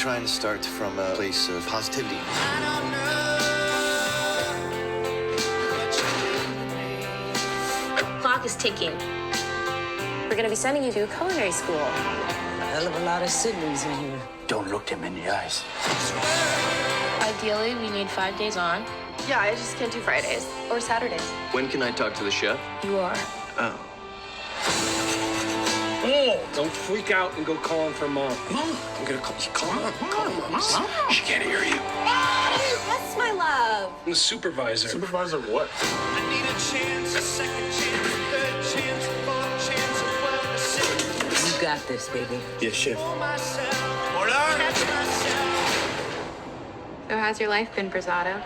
trying to start from a place of positivity. Clock is ticking. We're gonna be sending you to a culinary school. A hell of a lot of siblings in here. Don't look them in the eyes. Ideally, we need 5 days on. Yeah, I just can't do Fridays or Saturdays. When can I talk to the chef? You are. Oh. Oh, don't freak out and go calling for Mom. Mom, I'm gonna call Mom. She can't hear you. Yes, my love. I'm the supervisor. Supervisor of what? I need a chance, a second chance, a third chance, a fourth chance, a well, a sixth. You got this, baby. Yes, chef. For myself, catch myself. So how's your life been, Brizzato?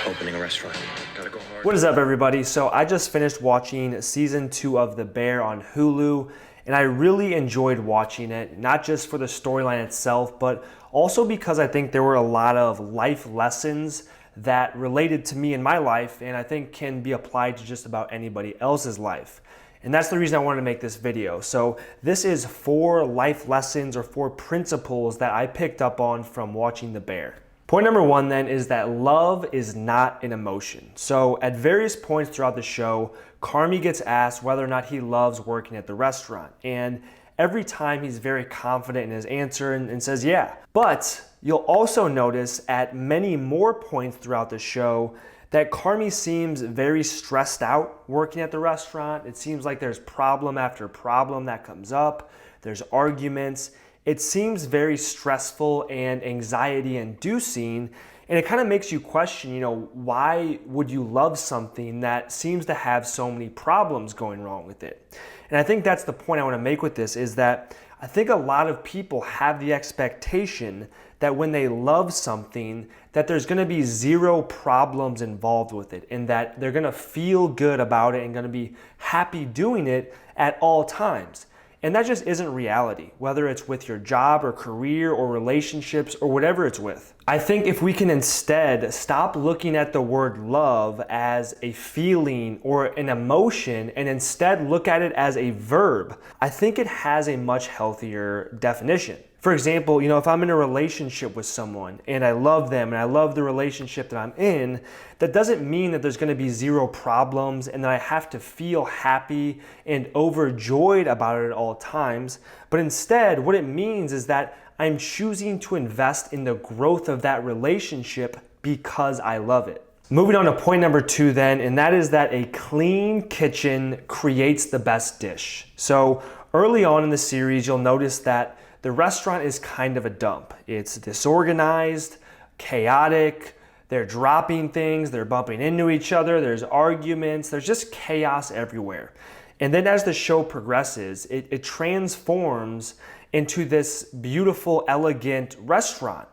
Opening a restaurant. Gotta go hard. What is up, everybody? So I just finished watching season 2 of The Bear on Hulu, and I really enjoyed watching it, not just for the storyline itself, but also because I think there were a lot of life lessons that related to me in my life, and I think can be applied to just about anybody else's life. And that's the reason I wanted to make this video. So this is 4 life lessons or 4 principles that I picked up on from watching The Bear. Point number 1 then is that love is not an emotion. So at various points throughout the show, Carmy gets asked whether or not he loves working at the restaurant. And every time he's very confident in his answer and says yeah. But you'll also notice at many more points throughout the show that Carmy seems very stressed out working at the restaurant. It seems like there's problem after problem that comes up. There's arguments. It seems very stressful and anxiety inducing, and it kind of makes you question, why would you love something that seems to have so many problems going wrong with it? And I think that's the point I want to make with this, is that I think a lot of people have the expectation that when they love something, that there's going to be 0 problems involved with it, and that they're going to feel good about it and going to be happy doing it at all times. And that just isn't reality, whether it's with your job or career or relationships or whatever it's with. I think if we can instead stop looking at the word love as a feeling or an emotion and instead look at it as a verb, I think it has a much healthier definition. For example, if I'm in a relationship with someone and I love them and I love the relationship that I'm in, that doesn't mean that there's going to be 0 problems and that I have to feel happy and overjoyed about it at all times. But instead, what it means is that I'm choosing to invest in the growth of that relationship because I love it. Moving on to point number 2 then, and that is that a clean kitchen creates the best dish. So early on in the series, you'll notice that the restaurant is kind of a dump. It's disorganized, chaotic, they're dropping things, they're bumping into each other, there's arguments, there's just chaos everywhere. And then as the show progresses, it transforms into this beautiful, elegant restaurant.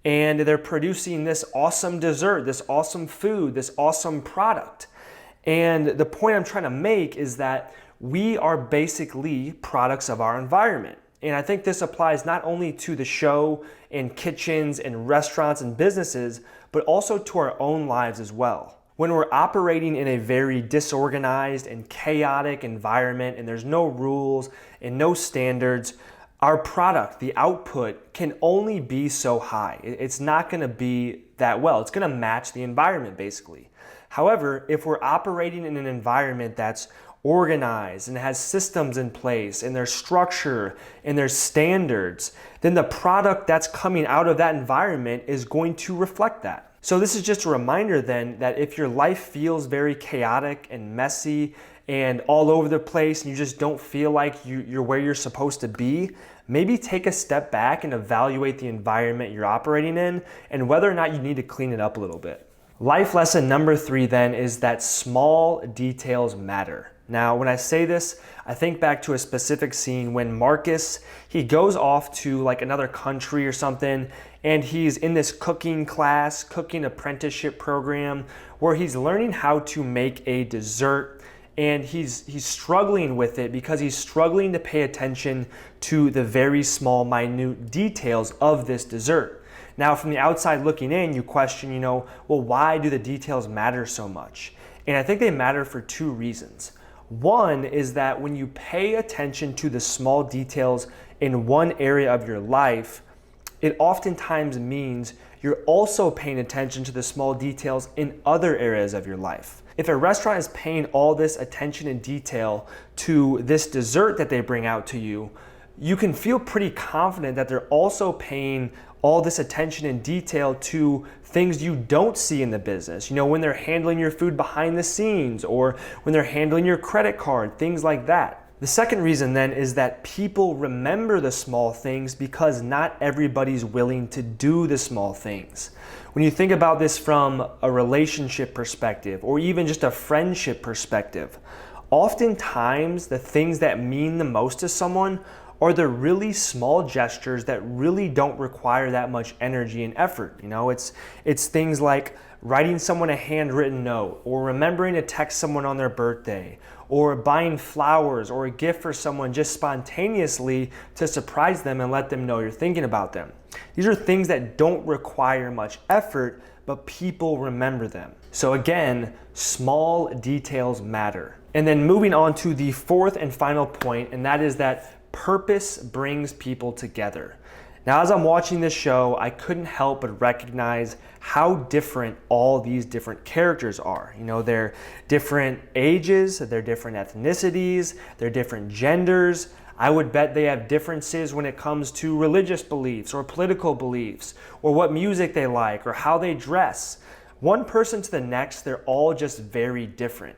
And they're producing this awesome dessert, this awesome food, this awesome product. And the point I'm trying to make is that we are basically products of our environment. And I think this applies not only to the show and kitchens and restaurants and businesses, but also to our own lives as well. When we're operating in a very disorganized and chaotic environment and there's no rules and no standards, our product, the output, can only be so high. It's not going to be that well. It's going to match the environment basically. However, if we're operating in an environment that's organized and has systems in place and there's structure and there's standards, then the product that's coming out of that environment is going to reflect that. So this is just a reminder then that if your life feels very chaotic and messy and all over the place and you just don't feel like you're where you're supposed to be, maybe take a step back and evaluate the environment you're operating in and whether or not you need to clean it up a little bit. Life lesson number 3 then is that small details matter. Now, when I say this, I think back to a specific scene when Marcus, he goes off to like another country or something, and he's in this cooking class, cooking apprenticeship program, where he's learning how to make a dessert, and he's struggling with it because he's struggling to pay attention to the very small, minute details of this dessert. Now, from the outside looking in, you question, well, why do the details matter so much? And I think they matter for 2 reasons. One is that when you pay attention to the small details in one area of your life, it oftentimes means you're also paying attention to the small details in other areas of your life. If a restaurant is paying all this attention and detail to this dessert that they bring out to you, you can feel pretty confident that they're also paying all this attention and detail to things you don't see in the business. You know, when they're handling your food behind the scenes, or when they're handling your credit card, things like that. The second reason then is that people remember the small things because not everybody's willing to do the small things. When you think about this from a relationship perspective, or even just a friendship perspective, oftentimes the things that mean the most to someone are the really small gestures that really don't require that much energy and effort. You know, it's things like writing someone a handwritten note, or remembering to text someone on their birthday, or buying flowers or a gift for someone just spontaneously to surprise them and let them know you're thinking about them. These are things that don't require much effort, but people remember them. So again, small details matter. And then moving on to the fourth and final point, and that is that purpose brings people together. Now, as I'm watching this show, I couldn't help but recognize how different all these different characters are. You know, they're different ages, they're different ethnicities, they're different genders. I would bet they have differences when it comes to religious beliefs or political beliefs, or what music they like, or how they dress. One person to the next, they're all just very different.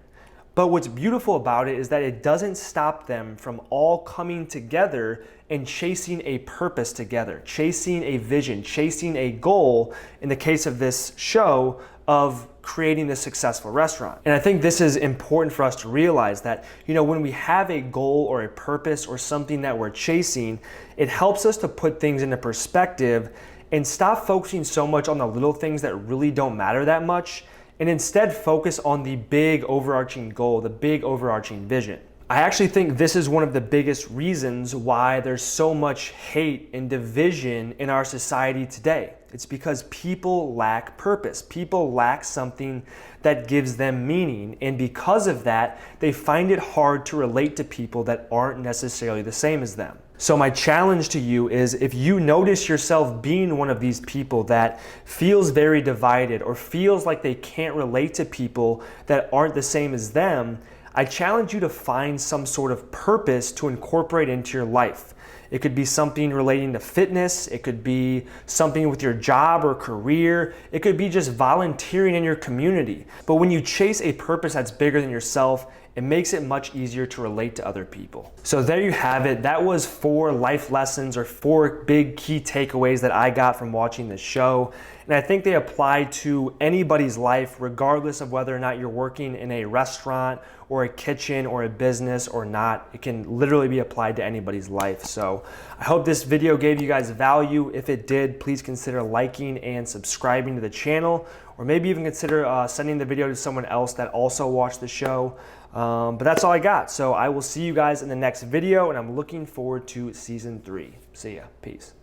But what's beautiful about it is that it doesn't stop them from all coming together and chasing a purpose together, chasing a vision, chasing a goal, in the case of this show, of creating a successful restaurant. And I think this is important for us to realize that, you know, when we have a goal or a purpose or something that we're chasing, it helps us to put things into perspective and stop focusing so much on the little things that really don't matter that much, and instead focus on the big overarching goal, the big overarching vision. I actually think this is one of the biggest reasons why there's so much hate and division in our society today. It's because people lack purpose. People lack something that gives them meaning. And because of that, they find it hard to relate to people that aren't necessarily the same as them. So my challenge to you is, if you notice yourself being one of these people that feels very divided or feels like they can't relate to people that aren't the same as them, I challenge you to find some sort of purpose to incorporate into your life. It could be something relating to fitness. It could be something with your job or career. It could be just volunteering in your community. But when you chase a purpose that's bigger than yourself, it makes it much easier to relate to other people. So there you have it. That was 4 life lessons, or 4 big key takeaways that I got from watching this show. And I think they apply to anybody's life, regardless of whether or not you're working in a restaurant or a kitchen or a business or not. It can literally be applied to anybody's life. So I hope this video gave you guys value. If it did, please consider liking and subscribing to the channel, or maybe even consider sending the video to someone else that also watched the show. But that's all I got. So I will see you guys in the next video, and I'm looking forward to season 3. See ya. Peace.